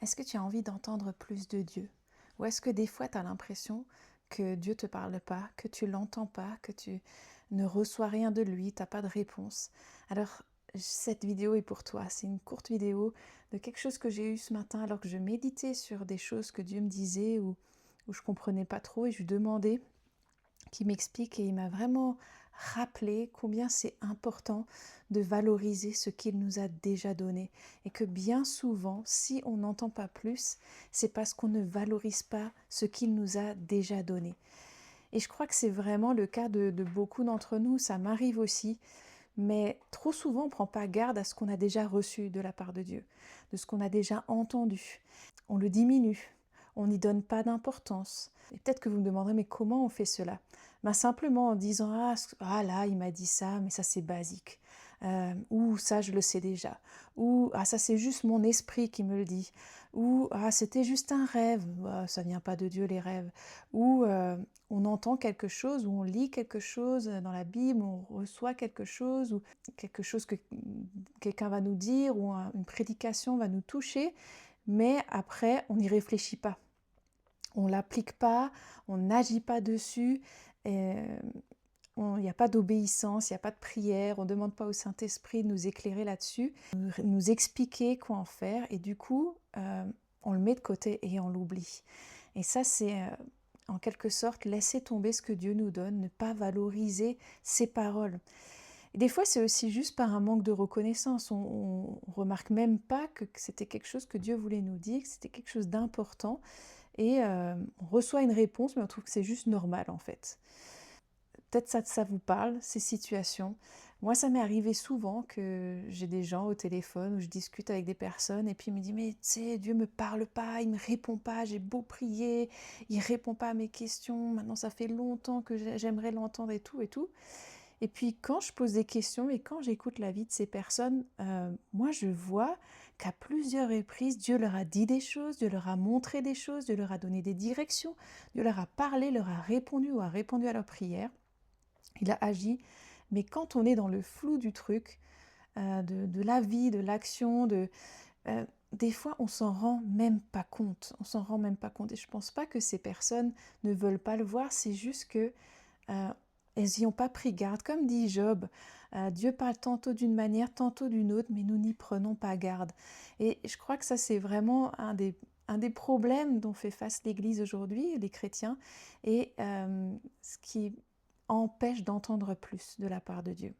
Est-ce que tu as envie d'entendre plus de Dieu? Ou est-ce que des fois tu as l'impression que Dieu ne te parle pas, que tu l'entends pas, que tu ne reçois rien de lui, tu n'as pas de réponse? Alors, cette vidéo est pour toi. C'est une courte vidéo de quelque chose que j'ai eu ce matin alors que je méditais sur des choses que Dieu me disait ou je comprenais pas trop et je lui demandais qui m'explique et il m'a vraiment rappelé combien c'est important de valoriser ce qu'il nous a déjà donné et que bien souvent, si on n'entend pas plus, c'est parce qu'on ne valorise pas ce qu'il nous a déjà donné. Et je crois que c'est vraiment le cas de beaucoup d'entre nous, ça m'arrive aussi, mais trop souvent on ne prend pas garde à ce qu'on a déjà reçu de la part de Dieu, de ce qu'on a déjà entendu. On le diminue, on n'y donne pas d'importance. Et peut-être que vous me demanderez, mais comment on fait cela? Ben simplement en disant, ah là, il m'a dit ça, mais ça c'est basique. Ou ça, je le sais déjà. Ou ah, ça c'est juste mon esprit qui me le dit. Ou ah, c'était juste un rêve. Ah, ça vient pas de Dieu les rêves. Ou on entend quelque chose, ou on lit quelque chose dans la Bible, on reçoit quelque chose, ou quelque chose que quelqu'un va nous dire, ou une prédication va nous toucher, mais après, on n'y réfléchit pas. On ne l'applique pas, on n'agit pas dessus, il n'y a pas d'obéissance, il n'y a pas de prière, on ne demande pas au Saint-Esprit de nous éclairer là-dessus, nous expliquer quoi en faire, et du coup, on le met de côté et on l'oublie. Et ça, c'est en quelque sorte laisser tomber ce que Dieu nous donne, ne pas valoriser ses paroles. Et des fois, c'est aussi juste par un manque de reconnaissance. On remarque même pas que c'était quelque chose que Dieu voulait nous dire, que c'était quelque chose d'important. Et on reçoit une réponse, mais on trouve que c'est juste normal en fait. Peut-être ça vous parle, ces situations. Moi, ça m'est arrivé souvent que j'ai des gens au téléphone où je discute avec des personnes et puis ils me disent mais tu sais, Dieu me parle pas, il me répond pas, j'ai beau prier, il répond pas à mes questions, maintenant ça fait longtemps que j'aimerais l'entendre et tout et tout. Et puis quand je pose des questions et quand j'écoute la vie de ces personnes, moi je vois qu'à plusieurs reprises, Dieu leur a dit des choses, Dieu leur a montré des choses, Dieu leur a donné des directions, Dieu leur a parlé, leur a répondu ou a répondu à leurs prières. Il a agi. Mais quand on est dans le flou du truc, de la vie, de l'action, des fois on s'en rend même pas compte. On s'en rend même pas compte. Et je pense pas que ces personnes ne veulent pas le voir, c'est juste que elles n'y ont pas pris garde. Comme dit Job, Dieu parle tantôt d'une manière, tantôt d'une autre, mais nous n'y prenons pas garde. Et je crois que ça, c'est vraiment un des problèmes dont fait face l'Église aujourd'hui, les chrétiens, et ce qui empêche d'entendre plus de la part de Dieu.